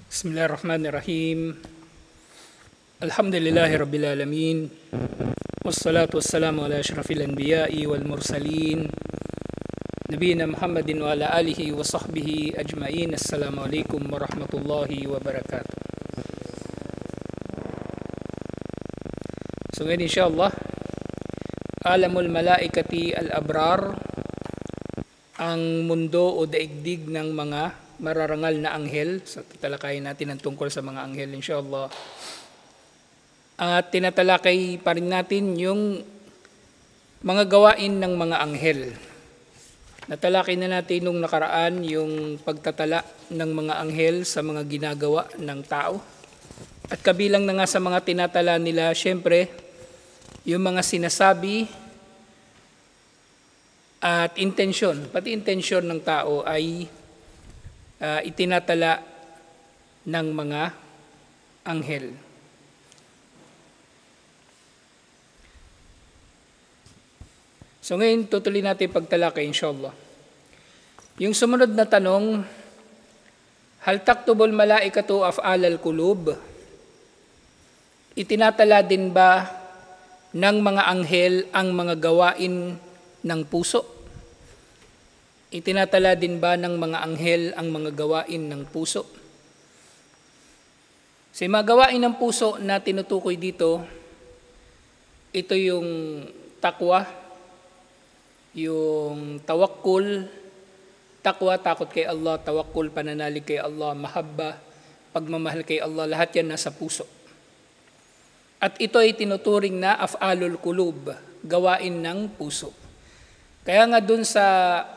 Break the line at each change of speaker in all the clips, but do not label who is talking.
Bismillahirrahmanirrahim. Alhamdulillahi Rabbil Alamin. Wassalatu wassalamu ala ashrafil anbiya'i wal mursalin. Nabiyina Muhammadin wa ala alihi wa sahbihi ajma'in. Assalamualaikum warahmatullahi wabarakatuh. So ngayon insyaAllah, alamul malaikati al-abrar, ang mundo o daigdig ng mga mararangal na anghel. So tatalakayin natin ang tungkol sa mga anghel insyaAllah. At tinatalakay pa rin natin yung mga gawain ng mga anghel. Natalakay na natin nung nakaraan yung pagtatala ng mga anghel sa mga ginagawa ng tao. At kabilang na nga sa mga tinatala nila, syempre, yung mga sinasabi at intensyon. Pati intensyon ng tao ay itinatala ng mga anghel. So ngayon tutuloy natin pagtalakay insyaAllah. Yung sumunod na tanong, hal taktubul malaikatu af'al al-qulub? Itinatala din ba ng mga anghel ang mga gawain ng puso? Itinatala din ba ng mga anghel ang mga gawain ng puso? Sa mga gawain ng puso na tinutukoy dito, ito yung takwa, yung tawakkul, takwa, takot kay Allah, tawakkul, pananalig kay Allah, mahabba, pagmamahal kay Allah, lahat yan nasa puso. At ito ay tinuturing na af'alul qulub, gawain ng puso. Kaya nga dun sa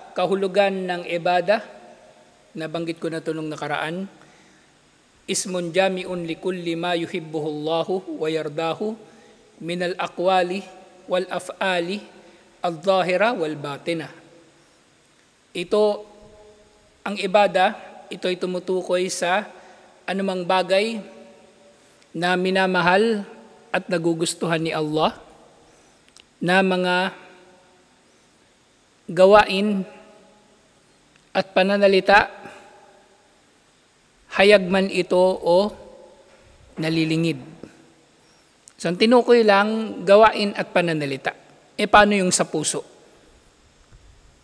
kahulugan ng ibada, nabanggit ko na ito nung nakaraan, ismun jami'un likulli ma yuhibbuhullahu wa yardahu minal aqwali wal af'ali al-zahira wal batina. Ito, ang ibada, ito ay tumutukoy sa anumang bagay na minamahal at nagugustuhan ni Allah, na mga gawain at pananalita, hayag man ito o nalilingid. So, ang tinukoy lang, gawain at pananalita. Paano yung sa puso?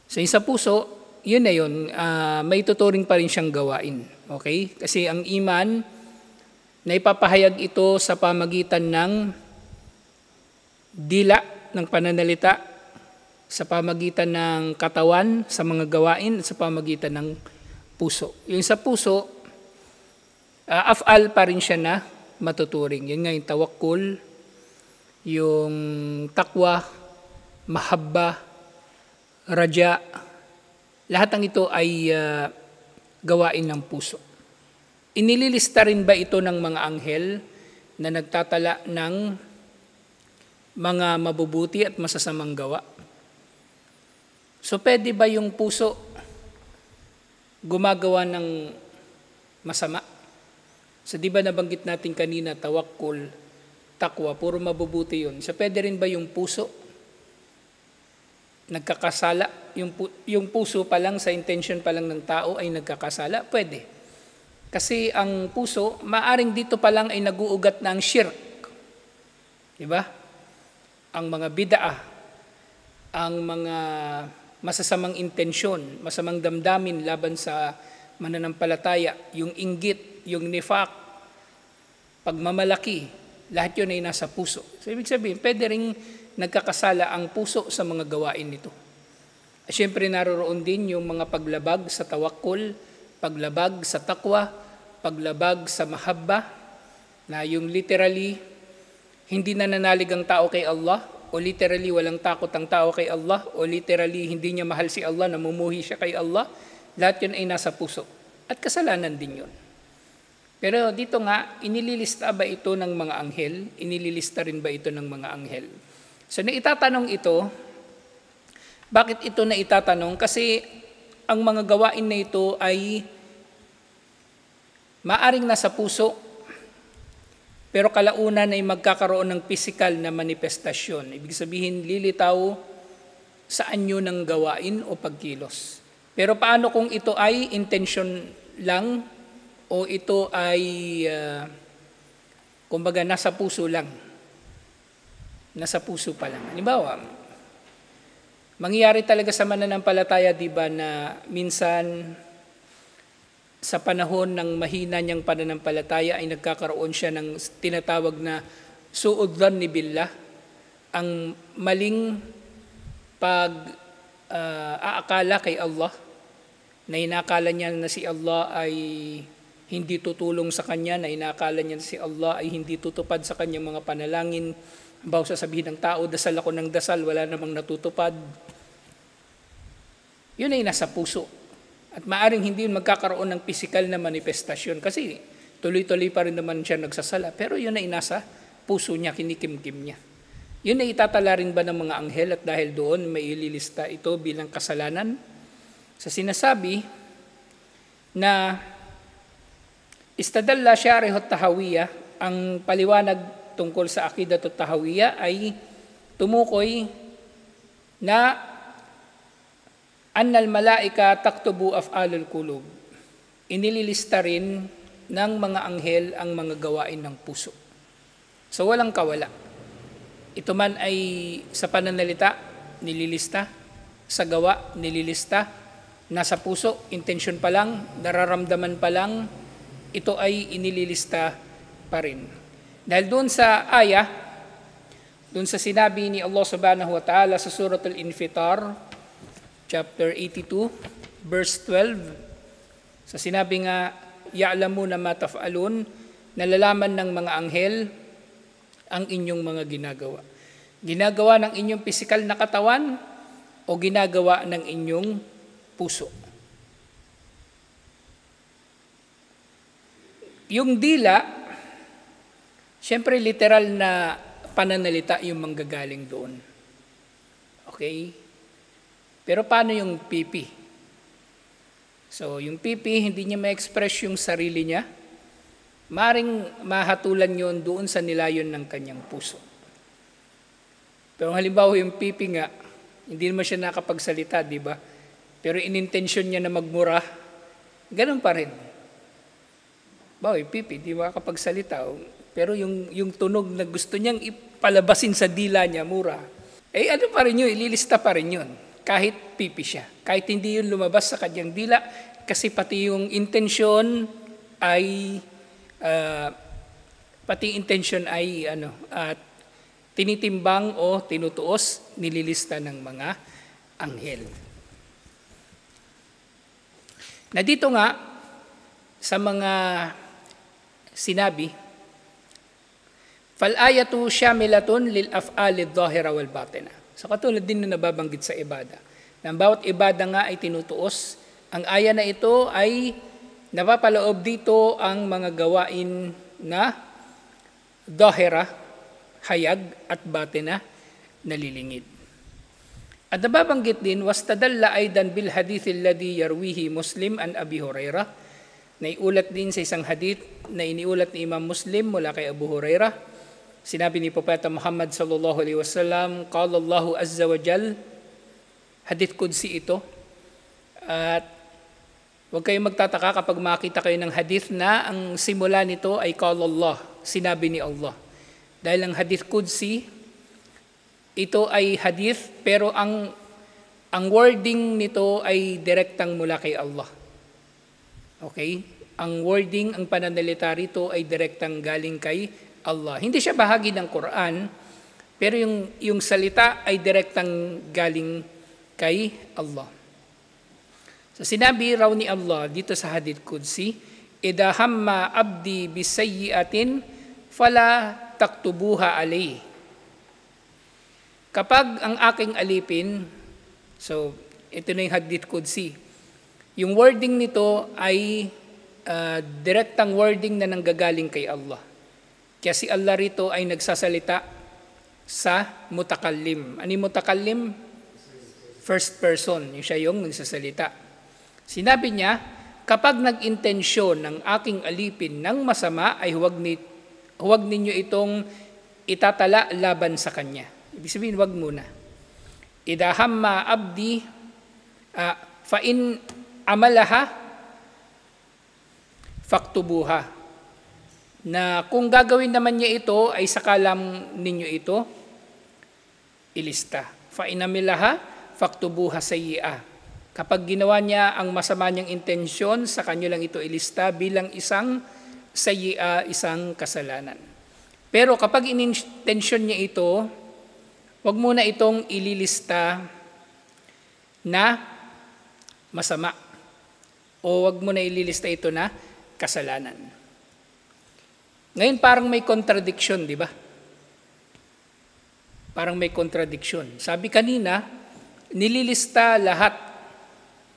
So, yung sa puso, yun na yun, may tuturing pa rin siyang gawain. Okay? Kasi ang iman, naipapahayag ito sa pamagitan ng dila, ng pananalita, sa pamagitan ng katawan, sa mga gawain, sa pamagitan ng puso. Yung sa puso, af'al pa rin siya na matuturing. Yun nga yung tawakkul, yung takwa, mahabba, raja, lahat ng ito ay gawain ng puso. Inililista rin ba ito ng mga anghel na nagtatala ng mga mabubuti at masasamang gawa? So, pwede ba yung puso gumagawa ng masama? So, di ba nabanggit natin kanina, tawakkul, takwa, puro mabubuti yun. So, pwede rin ba yung puso nagkakasala? Yung puso pa lang, sa intention pa lang ng tao ay nagkakasala? Pwede. Kasi ang puso, maaring dito pa lang ay naguugat ng shirk. Di ba? Ang mga bid'ah, ang mga masasamang intensyon, masamang damdamin laban sa mananampalataya, yung inggit, yung nifaq, pagmamalaki, lahat yun ay nasa puso. So, ibig sabihin, pwede rin nagkakasala ang puso sa mga gawain nito. At syempre, naroroon din yung mga paglabag sa tawakkul, paglabag sa takwa, paglabag sa mahabba, na yung literally, hindi nananalig ang tao kay Allah, o literally walang takot ang tao kay Allah, o literally hindi niya mahal si Allah, namumuhi siya kay Allah, lahat yun ay nasa puso. At kasalanan din yun. Pero dito nga, inililista ba ito ng mga anghel? Inililista rin ba ito ng mga anghel? So naitatanong ito, bakit ito naitatanong? Kasi ang mga gawain na ito ay maaring nasa puso, pero kalaunan ay magkakaroon ng physical na manifestasyon. Ibig sabihin, lilitaw sa anyo ng gawain o pagkilos. Pero paano kung ito ay intention lang o ito ay kumbaga nasa puso lang. Nasa puso pa lang. Halimbawa, mangyayari talaga sa mananampalataya, di ba, na minsan sa panahon ng mahina niyang pananampalataya ay nagkakaroon siya ng tinatawag na su'udhan ni billah, ang maling pag-aakala kay Allah, na inakala niya na si Allah ay hindi tutulong sa kanya, na inakala niya na si Allah ay hindi tutupad sa kanyang mga panalangin. Bawa sasabihin ng tao, dasal ako ng dasal, wala namang natutupad. Yun ay nasa puso. At maaring hindi magkakaroon ng physical na manifestasyon kasi tuloy-tuloy pa rin naman siya nagsasala. Pero yun ay nasa puso niya, kinikimkim niya. Yun ay itatala rin ba ng mga anghel at dahil doon may ililista ito bilang kasalanan? Sa sinasabi na istadalla syarih at-tahawiyah, ang paliwanag tungkol sa akidat at-tahawiyah ay tumukoy na annal malaika taktubu af'alul qulub. Inililista rin ng mga anghel ang mga gawain ng puso. So walang kawala. Ito man ay sa pananalita, nililista. Sa gawa, nililista. Nasa puso, intensyon pa lang, nararamdaman pa lang, ito ay inililista pa rin. Dahil doon sa ayah, doon sa sinabi ni Allah subhanahu wa ta'ala sa Surah Al-Infitar, chapter 82, verse 12, sa sinabi nga, ya'lamuna ma taf'alun, nalalaman ng mga anghel ang inyong mga ginagawa. Ginagawa ng inyong pisikal na katawan o ginagawa ng inyong puso. Yung dila, siyempre literal na pananalita yung manggagaling doon. Okay? Pero paano yung pipi? So, yung pipi, hindi niya ma-express yung sarili niya. Maring mahatulan yun doon sa nilayon ng kanyang puso. Pero halimbawa yung pipi nga, hindi naman siya nakapagsalita, di ba? Pero inintensyon niya na magmura, ganun pa rin. Bawa yung pipi, di ba kapagsalita? Pero yung tunog na gusto niyang ipalabasin sa dila niya, mura. Eh ano pa rin yun, ililista pa rin yun. Kahit pipi siya, kahit hindi yun lumabas sa kanyang dila, kasi pati yung intensyon ay tinitimbang o tinutuos, nililista ng mga anghel. Na dito nga sa mga sinabi, fal-ayatu syamilatun lil af'ali adh-dhahira wal batina. So katulad din na nababanggit sa ibada. Na bawat ibada nga ay tinutuos. Ang aya na ito ay napapaloob dito ang mga gawain na dhahira, hayag at batina, nalilingid. At nababanggit din, wastadalla aidan bil hadith alladhi yarwihi Muslim an Abi Hurairah. Naiulat din sa isang hadith na iniulat ni Imam Muslim mula kay Abu Hurairah. Sinabi ni Propeta Muhammad sallallahu alaihi wasallam, qala Allahu azza wa jal, hadith qudsi ito. At huwag kayong magtataka kapag makita kayo ng hadith na ang simula nito ay qala Allah, sinabi ni Allah. Dahil ang hadith qudsi, ito ay hadith pero ang wording nito ay direktang mula kay Allah. Okay? Ang wording, ang pananalita rito ay direktang galing kay Allah. Hindi siya bahagi ng Quran, pero yung salita ay direktang galing kay Allah. So sinabi raw ni Allah dito sa hadith qudsi, idha hamma abdi bisayyi'atin fala taktubuha alayhi. Kapag ang aking alipin, so ito na yung hadith qudsi, yung wording nito ay direktang wording na nanggagaling kay Allah. Kaya si Allah rito ay nagsasalita sa mutakallim. Ano yung mutakallim? First person. Yung siya yung nagsasalita. Sinabi niya, kapag nag-intensyon ng aking alipin ng masama, ay huwag ninyo itong itatala laban sa kanya. Ibig sabihin, huwag muna. Idha hamma abdi fa in amalaha faktubuha. Na kung gagawin naman niya ito, ay sakalam ninyo ito ilista. Fa inamilaha faktubuha sayyi'ah. Kapag ginawa niya ang masama niyang intensyon, sa kanyo lang ito ilista bilang isang sayyi'ah, isang kasalanan. Pero kapag inintensyon niya ito, wag muna itong ililista na masama. O wag mo na ililista ito na kasalanan. Ngayon parang may contradiction, di ba? Parang may contradiction. Sabi kanina, nililista lahat,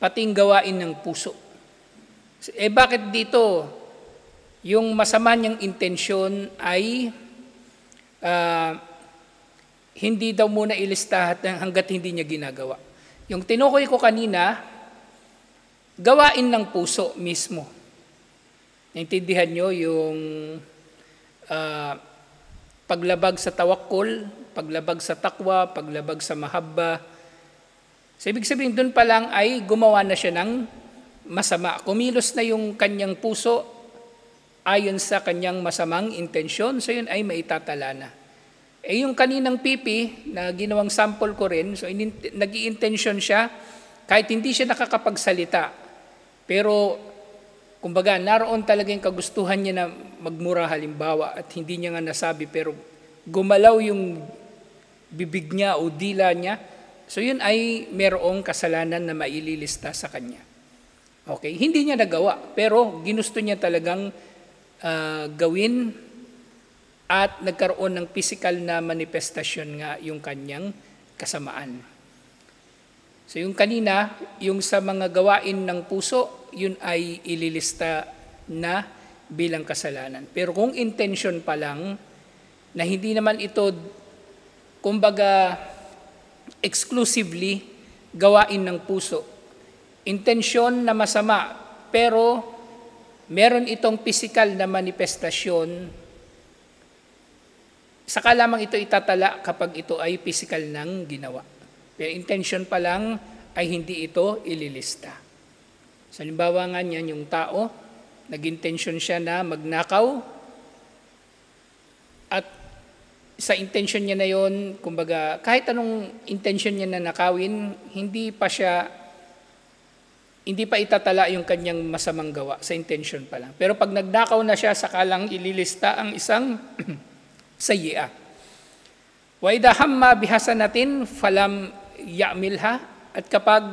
pating gawain ng puso. Bakit dito yung masama niyang intensyon ay hindi daw muna ilista hanggat hindi niya ginagawa? Yung tinukoy ko kanina, gawain ng puso mismo. Naintindihan nyo yung paglabag sa tawakkul, paglabag sa takwa, paglabag sa mahabba. So, ibig sabihin, doon pa lang ay gumawa na siya ng masama. Kumilos na yung kanyang puso ayon sa kanyang masamang intensyon, so yun ay maitatala na. Yung kaninang pipi na ginawang sample ko rin, so nag-i-intensyon siya kahit hindi siya nakakapagsalita. Pero kumbaga, naroon talaga yung kagustuhan niya na magmura halimbawa at hindi niya nga nasabi pero gumalaw yung bibig niya o dila niya. So yun ay merong kasalanan na maililista sa kanya. Okay, hindi niya nagawa pero ginusto niya talagang gawin at nagkaroon ng physical na manifestasyon nga yung kanyang kasamaan. So yung kanina, yung sa mga gawain ng puso, yun ay ililista na bilang kasalanan. Pero kung intention pa lang, na hindi naman ito, kumbaga, exclusively gawain ng puso. Intensyon na masama, pero meron itong physical na manifestasyon, saka lamang ito itatala kapag ito ay physical ng ginawa. Pero intention pa lang ay hindi ito ililista. So, halimbawa nga niyan, yung tao, nag-intention siya na magnakaw at sa intention niya na yon, kumbaga, kahit anong intention niya na nakawin, hindi pa itatala yung kanyang masamang gawa sa intention pa lang. Pero pag nagnakaw na siya, saka lang ililista ang isang sayyi'ah. Wa idha hamma bihasanatin falam ya'milha, at kapag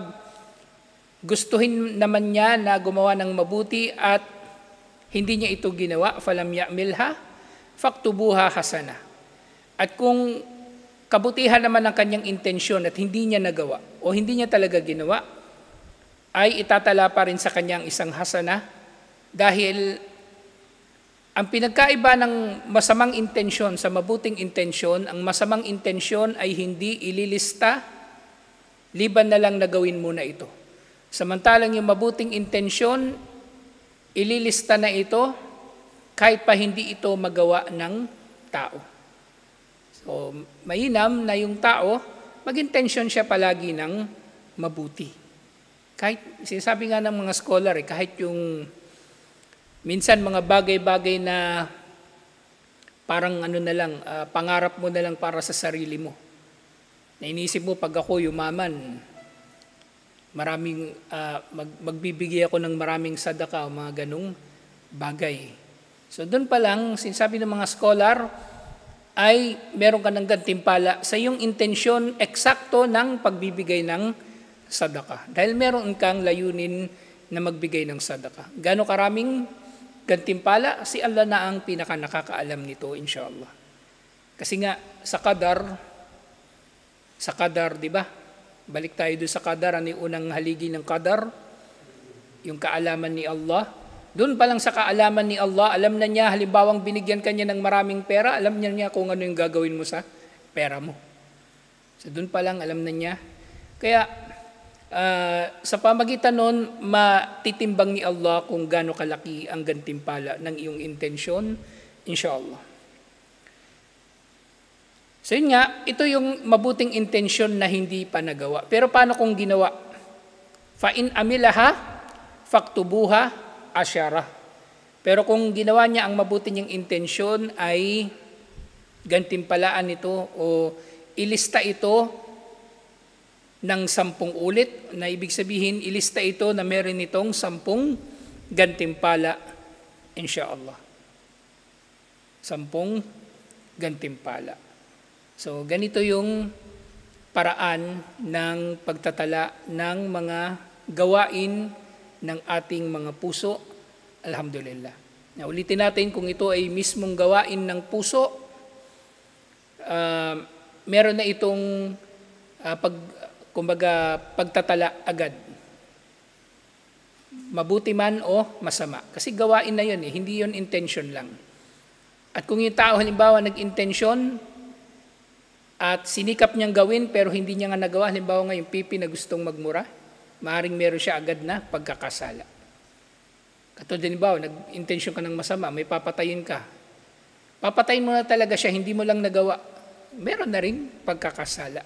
gustuhin naman niya na gumawa ng mabuti at hindi niya ito ginawa, falam ya'milha faktubuha hasana. At kung kabutihan naman ang kanyang intensyon at hindi niya nagawa o hindi niya talaga ginawa, ay itatala pa rin sa kanyang isang hasana, dahil ang pinagkaiba ng masamang intensyon sa mabuting intensyon, ang masamang intensyon ay hindi ililista, liban na lang na gawin muna ito. Samantalang yung mabuting intensyon, ililista na ito kahit pa hindi ito magawa ng tao. So, mainam na yung tao, mag-intensyon siya palagi ng mabuti. Kahit, sinasabi nga ng mga scholar, kahit yung minsan mga bagay-bagay na parang pangarap mo na lang para sa sarili mo. Nainisip mo, pag ako yumaman, magbibigay ako ng maraming sadaka o mga ganong bagay. So doon pa lang, sinasabi ng mga scholar, ay meron ka ng gantimpala sa iyong intensyon eksakto ng pagbibigay ng sadaka. Dahil meron kang layunin na magbigay ng sadaka. Gano'ng karaming gantimpala? Si Allah na ang pinaka-nakakaalam nito, inshallah. Kasi nga, sa qadar, di ba? Balik tayo doon sa qadar, ano yung unang haligi ng qadar? Yung kaalaman ni Allah. Doon pa lang sa kaalaman ni Allah, alam na niya, halimbawang binigyan ka niya ng maraming pera, alam niya kung ano yung gagawin mo sa pera mo. So doon pa lang, alam na niya. Kaya, sa pamagitan nun, matitimbang ni Allah kung gaano kalaki ang gantimpala ng iyong intensyon, inshallah. So yun nga, ito yung mabuting intensyon na hindi pa nagawa. Pero paano kung ginawa? Fa in amilaha, faktubuha, asyara. Pero kung ginawa niya ang mabuti niyang intensyon ay gantimpalaan ito o ilista ito ng 10 ulit, na ibig sabihin ilista ito na meron itong 10 gantimpala, insyaallah. 10 gantimpala. So ganito yung paraan ng pagtatala ng mga gawain ng ating mga puso. Alhamdulillah. Now, ulitin natin kung ito ay mismong gawain ng puso, meron na itong pagtatala agad. Mabuti man o masama. Kasi gawain na yun hindi yun intention lang. At kung yung tao halimbawa nag-intensyon at sinikap niyang gawin pero hindi niya nga nagawa, halimbawa nga yung pipi na gustong magmura, maaaring meron siya agad na pagkakasala. Katulad halimbawa, nag-intensyon ka ng masama, may papatayin ka. Papatayin mo na talaga siya, hindi mo lang nagawa. Meron na rin pagkakasala.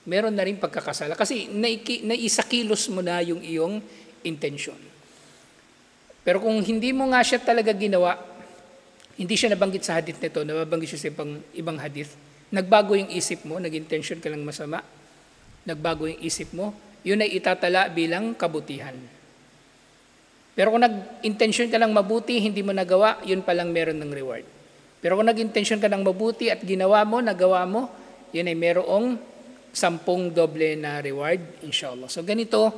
Meron na rin pagkakasala. Kasi naisakilos mo na yung iyong intensyon. Pero kung hindi mo nga siya talaga ginawa, hindi siya nabanggit sa hadith nito, nababanggit siya sa ibang hadith, nagbago yung isip mo, nag-intensyon ka lang masama, nagbago yung isip mo, yun ay itatala bilang kabutihan. Pero kung nag-intensyon ka lang mabuti, hindi mo nagawa, yun palang meron ng reward. Pero kung nag-intensyon ka lang mabuti at ginawa mo, nagawa mo, yun ay merong 10 doble na reward, inshallah. So ganito,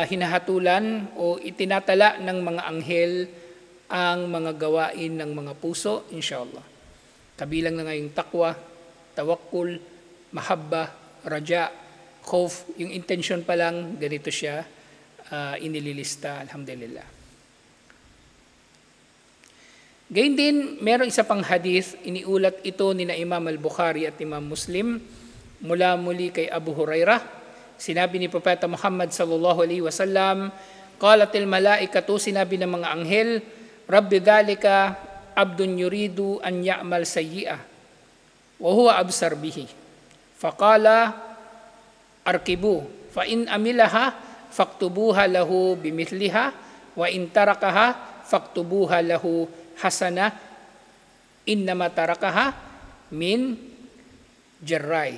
hinahatulan o itinatala ng mga anghel ang mga gawain ng mga puso, inshallah. Kabilang na nga yung takwa, tawakkul, mahabba, raja, khawf, yung intention pa lang, ganito siya inililista, alhamdulillah. Gayun din, meron isa pang hadith, iniulat ito ni na Imam al-Bukhari at Imam Muslim, mula muli kay Abu Hurairah. Sinabi ni Propeta Muhammad sallallahu alaihi wasallam, qalatil malaikatu, sinabi ng mga anghel, Rabbi dhalika abdun yuridu an ya'mal sayyi'ah wa huwa absar bihi. Faqala arkibu fa in amilaha faktubuha lahu bimithliha wa in tarakaha faktubuha lahu hasana innama tarakaha min jarray.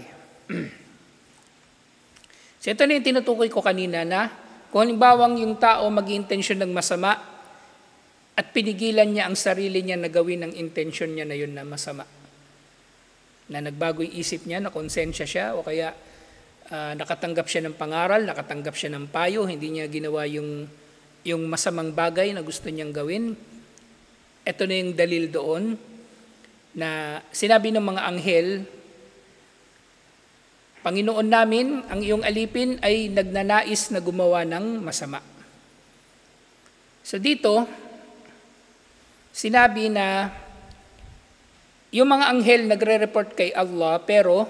So ito na yung tinutukoy ko kanina na kung halimbawang yung tao mag-intensyon ng masama at pinigilan niya ang sarili niya na gawin ang intensyon niya na yun na masama, na nagbago yung isip niya, na konsensya siya o kaya nakatanggap siya ng pangaral, nakatanggap siya ng payo, hindi niya ginawa yung masamang bagay na gusto niyang gawin. Ito na yung dalil doon na sinabi ng mga anghel, Panginoon namin, ang iyong alipin ay nagnanais na gumawa ng masama. So dito, sinabi na yung mga anghel nagre-report kay Allah, pero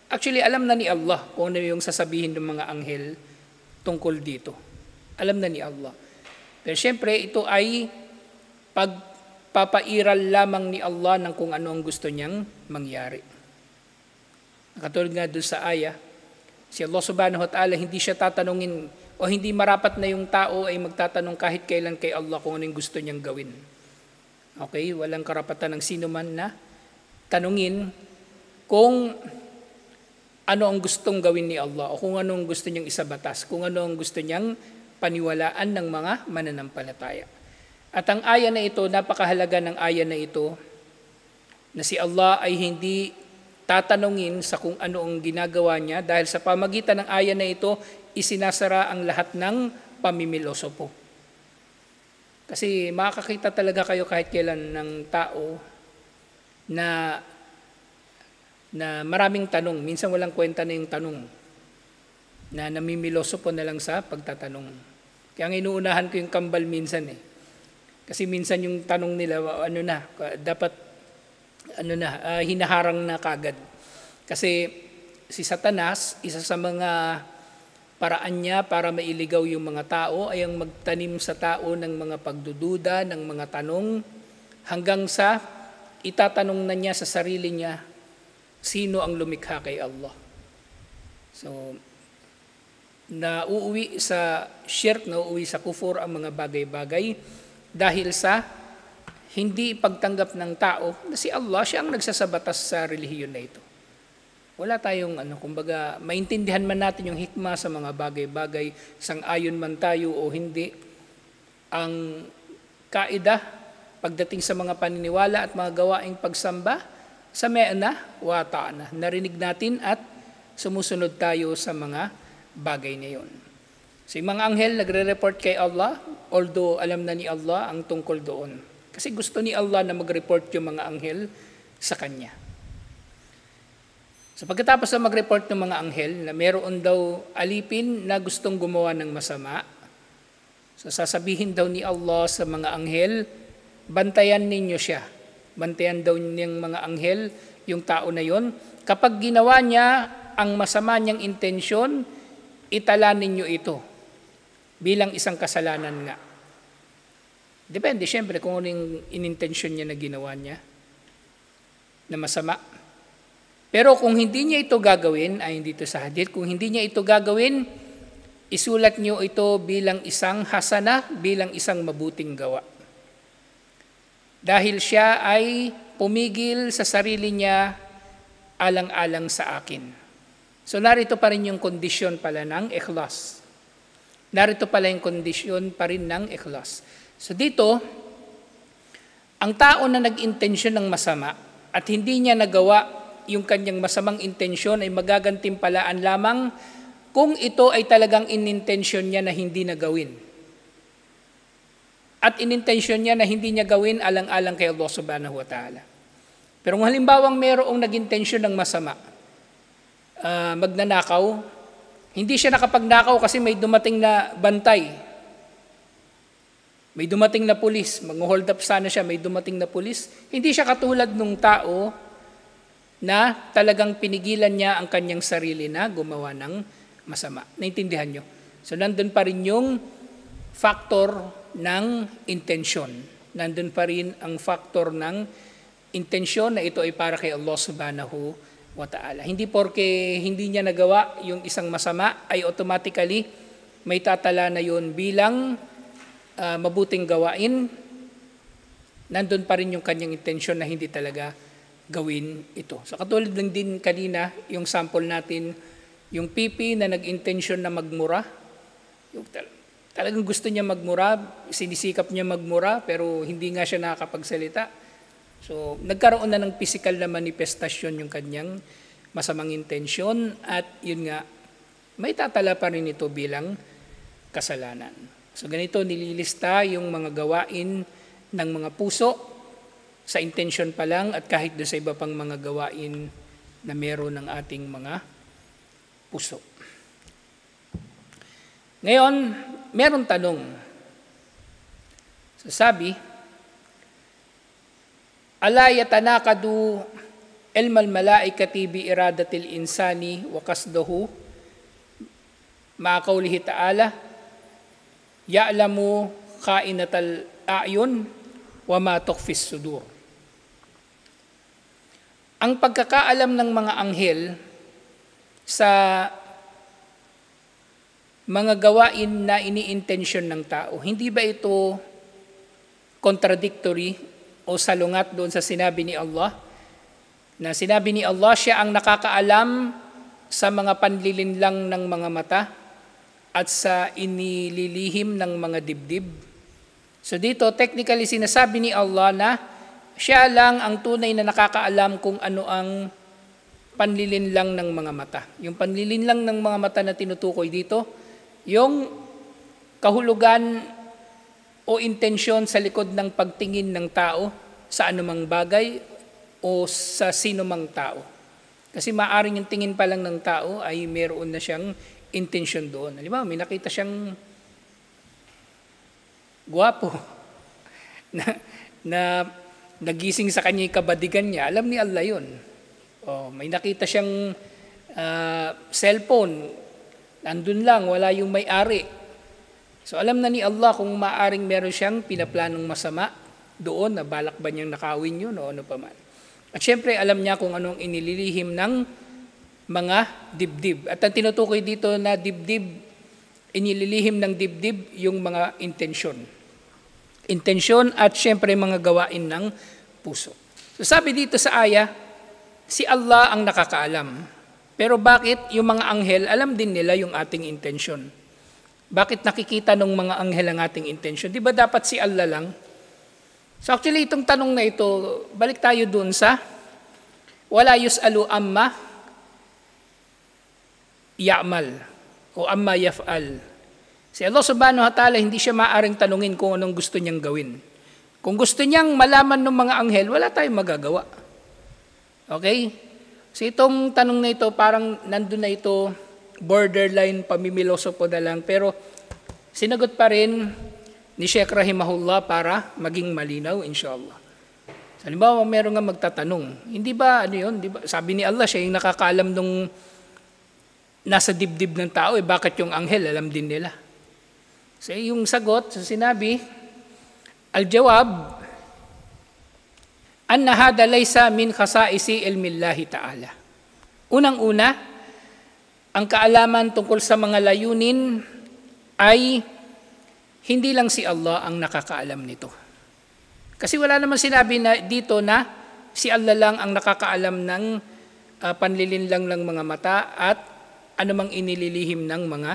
actually, alam na ni Allah kung ano yung sasabihin ng mga anghel tungkol dito. Alam na ni Allah. Pero syempre, ito ay pagpapairal lamang ni Allah ng kung ano ang gusto niyang mangyari. Katulad nga doon sa ayah, si Allah subhanahu wa ta'ala, hindi siya tatanungin o hindi marapat na yung tao ay magtatanong kahit kailan kay Allah kung ano yung gusto niyang gawin. Okay? Walang karapatan ng sino man na tanungin kung ano ang gustong gawin ni Allah o kung ano ang gusto niyang isabatas, kung ano ang gusto niyang paniwalaan ng mga mananampalataya. At ang aya na ito, napakahalaga ng aya na ito, na si Allah ay hindi tatanungin sa kung ano ang ginagawa niya dahil sa pamagitan ng aya na ito, isinasara ang lahat ng pamimilosopo. Kasi makakakita talaga kayo kahit kailan ng tao na maraming tanong, minsan walang kwenta na yung tanong, na namimiloso po na lang sa pagtatanong. Kaya ang inuunahan ko yung kambal minsan Kasi minsan yung tanong nila, dapat hinaharang na kagad. Kasi si Satanas, isa sa mga paraan niya para mailigaw yung mga tao ay ang magtanim sa tao ng mga pagdududa, ng mga tanong, hanggang sa itatanong na niya sa sarili niya, sino ang lumikha kay Allah? So, nauuwi sa shirk, nauuwi sa kufur ang mga bagay-bagay dahil sa hindi pagtanggap ng tao na si Allah siya ang nagsasabatas sa relihiyon na ito. Wala tayong kumbaga, maintindihan man natin yung hikma sa mga bagay-bagay, sang-ayon man tayo o hindi. Ang kaida pagdating sa mga paniniwala at mga gawaing pagsamba, sami'na wa ata'na. Narinig natin at sumusunod tayo sa mga bagay na yon. So yung mga anghel nagre-report kay Allah, although alam na ni Allah ang tungkol doon. Kasi gusto ni Allah na mag-report yung mga anghel sa Kanya. So pagkatapos na mag-report ng mga anghel na meron daw alipin na gustong gumawa ng masama, so sasabihin daw ni Allah sa mga anghel, bantayan ninyo siya. Bantayan daw niyang mga anghel yung tao na yon. Kapag ginawa niya ang masama niyang intensyon, itala ninyo ito bilang isang kasalanan nga. Depende, siyempre, kung ano yung inintensyon niya na ginawa niya na masama. Pero kung hindi niya ito gagawin, ay hindi ito sa hadith, kung hindi niya ito gagawin, isulat niyo ito bilang isang hasana, bilang isang mabuting gawa. Dahil siya ay pumigil sa sarili niya alang-alang sa akin. So narito pa rin yung kondisyon pala ng ikhlas. Narito pala yung kondisyon pa rin ng ikhlas. So dito, ang tao na nag-intensyon ng masama at hindi niya nagawa yung kanyang masamang intensyon ay magagantimpalaan lamang kung ito ay talagang inintensyon niya na hindi nagawin. At inintensyon niya na hindi niya gawin alang-alang kay Allah subhanahu wa ta'ala. Pero kung halimbawang mayroong nag-intensyon ng masama, magnanakaw, hindi siya nakapagnakaw kasi may dumating na bantay. May dumating na pulis, mag-hold up sana siya, may dumating na pulis. Hindi siya katulad ng tao na talagang pinigilan niya ang kanyang sarili na gumawa ng masama. Naintindihan nyo? So nandun pa rin yung factor ng intensyon. Nandun pa rin ang factor ng intensyon na ito ay para kay Allah subhanahu wa ta'ala. Hindi porke hindi niya nagawa yung isang masama ay automatically may tatala na yun bilang mabuting gawain. Nandun pa rin yung kanyang intensyon na hindi talaga gawin ito. So katulad lang din kanina, yung sample natin, yung pipi na nag-intensyon na magmura, yung talagang gusto niya magmura, sinisikap niya magmura, pero hindi nga siya nakakapagsalita. So nagkaroon na ng physical na manifestasyon yung kanyang masamang intensyon at yun nga, may tatala pa rin ito bilang kasalanan. So ganito nililista yung mga gawain ng mga puso sa intention pa lang at kahit doon sa iba pang mga gawain na meron ng ating mga puso. Ngayon, meron tanong. So sabi, ala yatanaqadu ilmal malaikati bi iradatil insani wa qasdahu ma qawlihi ta'ala ya'lamu kha'inatal a'yun wa ma tukhfis sudur. Ang pagkakaalam ng mga anghel sa mga gawain na iniintensyon ng tao, hindi ba ito contradictory o salungat doon sa sinabi ni Allah? Na sinabi ni Allah, siya ang nakakaalam sa mga panlilinlang ng mga mata at sa inililihim ng mga dibdib. So dito, technically sinasabi ni Allah na siya lang ang tunay na nakakaalam kung ano ang panlilinlang ng mga mata. Yung panlilinlang ng mga mata na tinutukoy dito, yung kahulugan o intensyon sa likod ng pagtingin ng tao sa anumang bagay o sa sino mang tao. Kasi maaaring yung tingin pa lang ng tao ay meron na siyang intensyon doon. Halimbawa, may nakita siyang guwapo na nagising sa kanya yung kabadigan niya. Alam ni Allah yun. O, may nakita siyang cellphone. Nandun lang, wala yung may-ari. So alam na ni Allah kung maaaring meron siyang pinaplanong masama doon, na balak ba niyang nakawin yun o ano pa man. At syempre alam niya kung anong inililihim ng mga dibdib. At ang tinutukoy dito na dibdib, inililihim ng dibdib yung mga intensyon. intensyon at syempre mga gawain ng puso. So sabi dito sa aya, si Allah ang nakakaalam. Pero bakit yung mga anghel, alam din nila yung ating intensyon? Bakit nakikita ng mga anghel ang ating intensyon? Di ba dapat si Allah lang? So actually itong tanong na ito, balik tayo dun sa wala yus'alu amma ya'mal o amma yaf'al. Si Allah subhanahu wa ta'ala, hindi siya maaaring tanungin kung anong gusto niyang gawin. Kung gusto niyang malaman ng mga anghel, wala tayong magagawa. Okay? So itong tanong na ito, parang nandun na ito, borderline, pamimilosopo na lang. Pero sinagot pa rin ni Sheikh Rahimahullah para maging malinaw, inshallah. So, halimbawa, meron nga magtatanong, hindi ba, ano yun? Di ba? Sabi ni Allah, siya yung nakakaalam nung nasa dibdib ng tao, bakit yung anghel, alam din nila. So yung sagot, so sinabi, al-jawab, anna hada laysa min khasaisi ilmillahi ta'ala. Unang-una, ang kaalaman tungkol sa mga layunin ay hindi lang si Allah ang nakakaalam nito. Kasi wala naman sinabi na dito na si Allah lang ang nakakaalam ng panlilinlang ng mga mata at anumang inililihim ng mga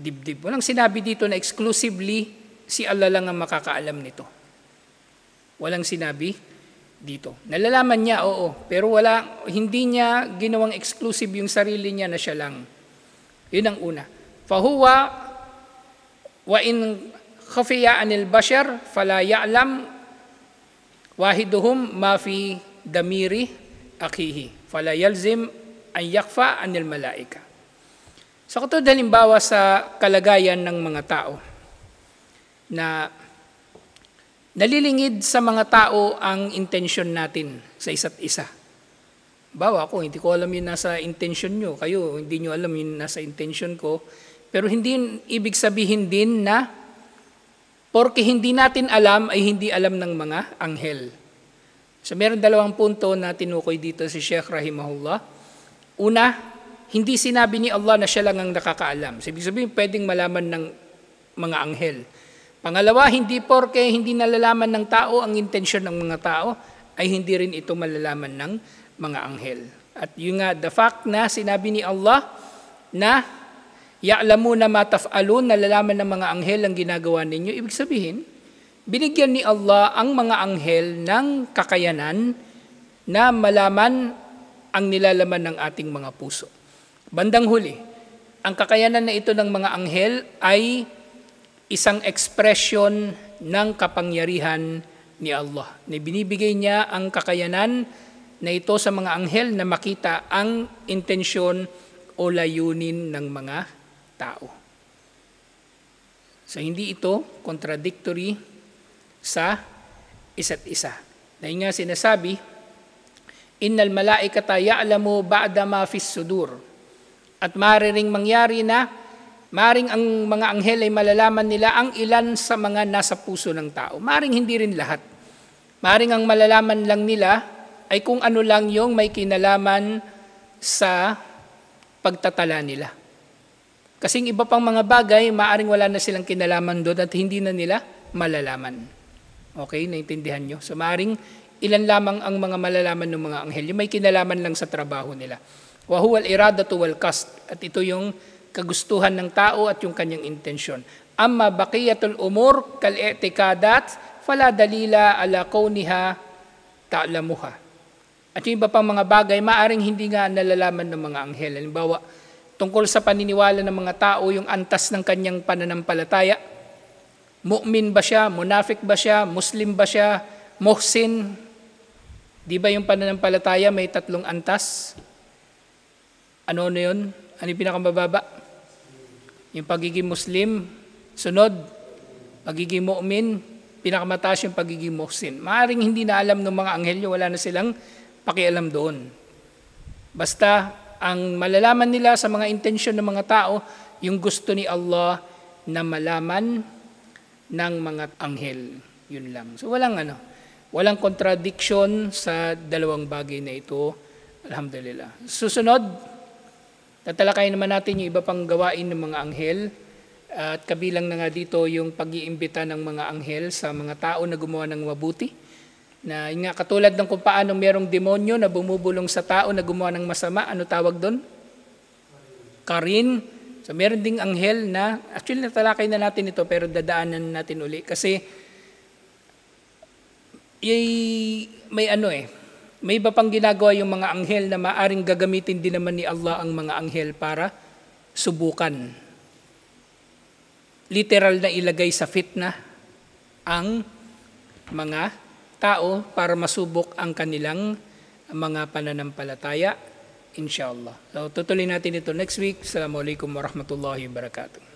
dibdib. Walang sinabi dito na exclusively si Allah lang ang makakaalam nito. Walang sinabi dito. Nalalaman niya, oo, pero hindi niya ginawang exclusive yung sarili niya na siya lang. Yun ang una. Fahuwa wa in khafiya anil bashar fala ya'lam wahiduhum ma fi damiri akhihi fala yalzim an yakfa anil malaika. So katulad halimbawa sa kalagayan ng mga tao na nalilingid sa mga tao ang intensyon natin sa isa't isa. Bawa ako, hindi ko alam yung nasa intensyon nyo. Kayo, hindi nyo alam yung nasa intensyon ko. Pero hindi ibig sabihin din na porke hindi natin alam ay hindi alam ng mga anghel. So meron dalawang punto na tinukoy dito si Sheikh Rahimahullah. Una, hindi sinabi ni Allah na siya lang ang nakakaalam. Ibig sabihin, pwedeng malaman ng mga anghel. Pangalawa, hindi porke hindi nalalaman ng tao ang intensyon ng mga tao, ay hindi rin ito malalaman ng mga anghel. At yung nga, the fact na sinabi ni Allah na ya'lamuna ma taf'alun, nalalaman ng mga anghel ang ginagawa ninyo, ibig sabihin, binigyan ni Allah ang mga anghel ng kakayanan na malaman ang nilalaman ng ating mga puso. Bandang huli, ang kakayanan na ito ng mga anghel ay isang ekspresyon ng kapangyarihan ni Allah. Na binibigay niya ang kakayanan na ito sa mga anghel na makita ang intensyon o layunin ng mga tao. So hindi ito contradictory sa isa't isa. Dahil nga sinasabi, innal malaikata ya'lamu ba'da ma fis sudur. At maaaring mangyari na, maaaring ang mga anghel ay malalaman nila ang ilan sa mga nasa puso ng tao. Maaaring hindi rin lahat. Maaaring ang malalaman lang nila ay kung ano lang yung may kinalaman sa pagtatala nila. Kasing iba pang mga bagay, maaaring wala na silang kinalaman doon at hindi na nila malalaman. Okay, naintindihan nyo? So maaaring ilan lamang ang mga malalaman ng mga anghel, yung may kinalaman lang sa trabaho nila. Wa huwa al-iradatu wal qasd, at ito yung kagustuhan ng tao at yung kanyang intensyon. Amma baqiyatul umur kal i'tikadat fala dalila ala kauniha ta'lamuha. At yung iba pang mga bagay maaring hindi nga nalalaman ng mga anghel. Halimbawa, tungkol sa paniniwala ng mga tao, yung antas ng kanyang pananampalataya. Mu'min ba siya? Munafik ba siya? Muslim ba siya? Muhsin? Di ba yung pananampalataya may 3 antas? Ano yun? Ano yung pinakamababa? Yung pagiging Muslim, sunod, pagiging mu'min, pinakamataas yung pagiging muhsin. Maaring hindi na alam ng mga anghel, wala na silang pakialam doon. Basta, ang malalaman nila sa mga intensyon ng mga tao, yung gusto ni Allah na malaman ng mga anghel. Yun lang. So walang contradiction sa dalawang bagay na ito. Alhamdulillah. Susunod, tatalakayin naman natin yung iba pang gawain ng mga anghel At kabilang na nga dito yung pag-iimbita ng mga anghel sa mga tao na gumawa ng mabuti. Na nga katulad ng kung paano merong demonyo na bumubulong sa tao na gumawa ng masama, ano tawag doon? Karin. So meron ding anghel na, actually natalakay na natin ito pero dadaanan natin uli. Kasi may iba pang ginagawa yung mga anghel na maaring gagamitin din naman ni Allah ang mga anghel para subukan. Literal na ilagay sa fitna ang mga tao para masubok ang kanilang mga pananampalataya, inshallah. So tutuloy natin ito next week. Assalamualaikum warahmatullahi wabarakatuh.